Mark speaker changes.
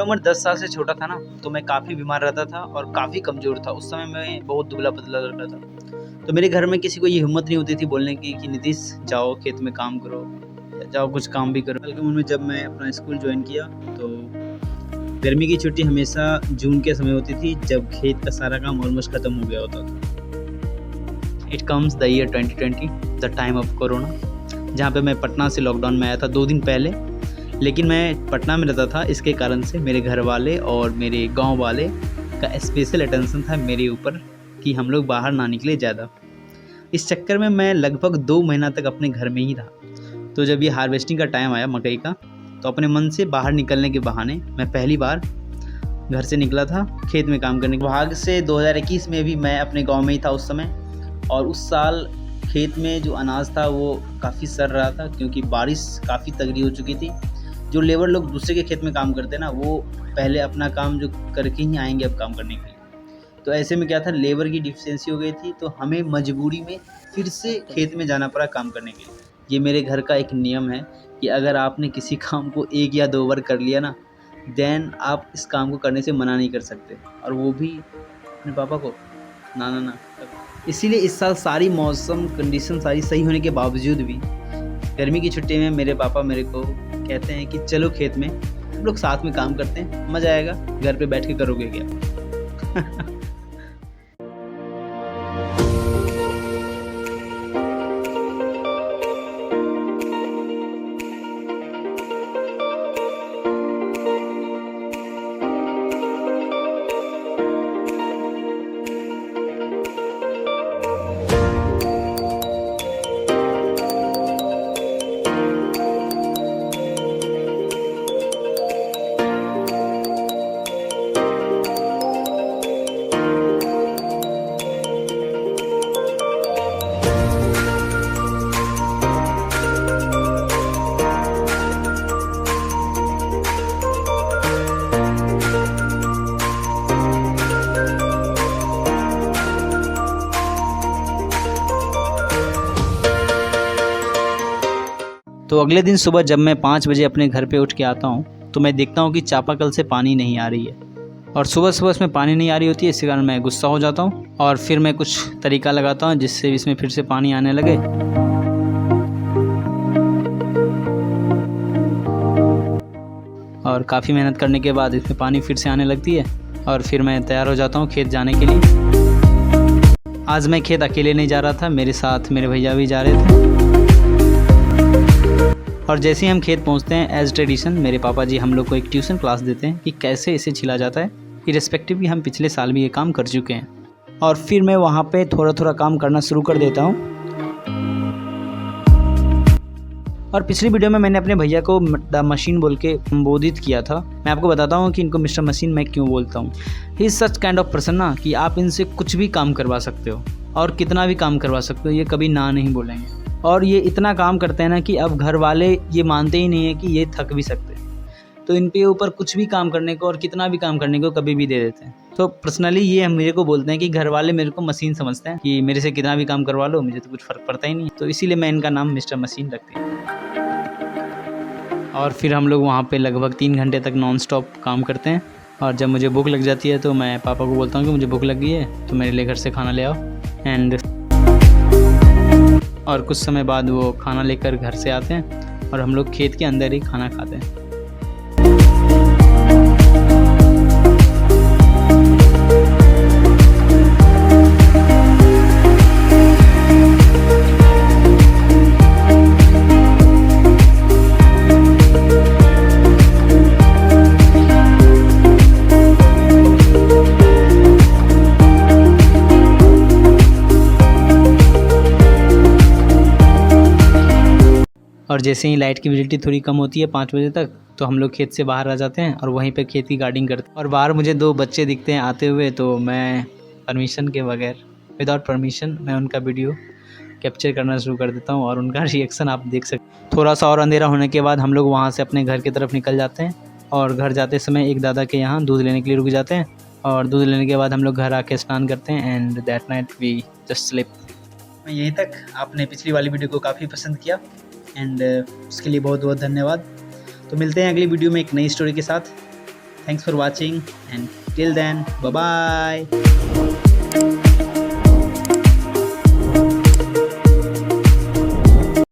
Speaker 1: मेरा उम्र 10 साल से छोटा था ना, तो मैं काफ़ी बीमार रहता था और काफ़ी कमज़ोर था। उस समय मैं बहुत दुबला-पतला लड़का था। तो मेरे घर में किसी को ये हिम्मत नहीं होती थी बोलने की कि नीतीश जाओ खेत में काम करो या जाओ कुछ काम भी करो। बल्कि उनमें जब मैं अपना स्कूल जॉइन किया तो गर्मी की छुट्टी हमेशा जून के समय होती थी, जब खेत का सारा काम ऑलमोस्ट ख़त्म हो गया होता था। It comes the year 2020, the time of corona, जहाँ पे मैं पटना से लॉकडाउन में आया था 2 दिन पहले। लेकिन मैं पटना में रहता था, इसके कारण से मेरे घर वाले और मेरे गांव वाले का स्पेशल अटेंशन था मेरे ऊपर कि हम लोग बाहर ना निकले ज़्यादा। इस चक्कर में मैं लगभग 2 महीना तक अपने घर में ही रहा। तो जब ये हार्वेस्टिंग का टाइम आया मकई का, तो अपने मन से बाहर निकलने के बहाने मैं पहली बार घर से निकला था खेत में काम करने के। भाग्य से 2021 में भी मैं अपने गाँव में ही था उस समय, और उस साल खेत में जो अनाज था वो काफ़ी सड़ रहा था क्योंकि बारिश काफ़ी तगड़ी हो चुकी थी। जो लेबर लोग दूसरे के खेत में काम करते हैं ना, वो पहले अपना काम जो करके ही आएंगे अब काम करने के लिए। तो ऐसे में क्या था, लेबर की डिफिशियंसी हो गई थी, तो हमें मजबूरी में फिर से खेत में जाना पड़ा काम करने के लिए। ये मेरे घर का एक नियम है कि अगर आपने किसी काम को 1 या 2 बार कर लिया ना, देन आप इस काम को करने से मना नहीं कर सकते, और वो भी अपने पापा को ना। इसीलिए इस साल सारी मौसम कंडीशन सारी सही होने के बावजूद भी गर्मी की छुट्टी में मेरे पापा मेरे को कहते हैं कि चलो खेत में हम लोग साथ में काम करते हैं, मज़ा आएगा, घर पे बैठ के करोगे क्या। तो अगले दिन सुबह जब मैं 5 बजे अपने घर पे उठ के आता हूँ, तो मैं देखता हूँ कि चापाकल से पानी नहीं आ रही है, और सुबह सुबह इसमें पानी नहीं आ रही होती है। इसी कारण मैं गुस्सा हो जाता हूँ और फिर मैं कुछ तरीका लगाता हूँ जिससे इसमें फिर से पानी आने लगे। और काफ़ी मेहनत करने के बाद इसमें पानी फिर से आने लगती है, और फिर मैं तैयार हो जाता हूँ खेत जाने के लिए। आज मैं खेत अकेले नहीं जा रहा था, मेरे साथ मेरे भैया भी जा रहे थे। और जैसे ही हम खेत पहुंचते हैं, एज ट्रेडिशन मेरे पापा जी हम लोग को एक ट्यूशन क्लास देते हैं कि कैसे इसे छिला जाता है, इरेस्पेक्टिव कि हम पिछले साल भी ये काम कर चुके हैं। और फिर मैं वहाँ पे थोड़ा थोड़ा काम करना शुरू कर देता हूँ। और पिछली वीडियो में मैंने अपने भैया को द मशीन बोल के संबोधित किया था। मैं आपको बताता हूँ कि इनको मिस्टर मशीन मैं क्यों बोलता हूँ। He is such kind of person ना कि आप इनसे कुछ भी काम करवा सकते हो और कितना भी काम करवा सकते हो, ये कभी ना नहीं बोलेंगे। और ये इतना काम करते हैं ना कि अब घर वाले ये मानते ही नहीं है कि ये थक भी सकते हैं, तो इन पे ऊपर कुछ भी काम करने को और कितना भी काम करने को कभी भी दे देते हैं। तो पर्सनली ये मेरे को बोलते हैं कि घर वाले मेरे को मशीन समझते हैं कि मेरे से कितना भी काम करवा लो, मुझे तो कुछ फ़र्क पड़ता ही नहीं। तो इसीलिए मैं इनका नाम मिस्टर मशीन रखती हूँ। और फिर हम लोग वहाँ पे लगभग 3 घंटे तक नॉन स्टॉप काम करते हैं। और जब मुझे भूख लग जाती है तो मैं पापा को बोलता हूँ कि मुझे भूख लग गई है, तो मेरे लिए घर से खाना ले आओ। और कुछ समय बाद वो खाना लेकर घर से आते हैं और हम लोग खेत के अंदर ही खाना खाते हैं। और जैसे ही लाइट की विजिबिलिटी थोड़ी कम होती है 5 बजे तक, तो हम लोग खेत से बाहर आ जाते हैं और वहीं पे खेत की गार्डनिंग करते हैं। और बाहर मुझे 2 बच्चे दिखते हैं आते हुए, तो मैं परमिशन के बगैर, विदाउट परमिशन, मैं उनका वीडियो कैप्चर करना शुरू कर देता हूँ और उनका रिएक्शन आप देख सकते हैं। थोड़ा सा और अंधेरा होने के बाद हम लोग वहाँ से अपने घर की तरफ निकल जाते हैं, और घर जाते समय एक दादा के यहाँ दूध लेने के लिए रुक जाते हैं, और दूध लेने के बाद हम लोग घर आके स्नान करते हैं, and that night we just sleep. यहीं तक आपने पिछली वाली वीडियो को काफ़ी पसंद किया, एंड उसके लिए बहुत बहुत धन्यवाद। तो मिलते हैं अगली वीडियो में एक नई स्टोरी के साथ। Thanks for watching and till then bye bye.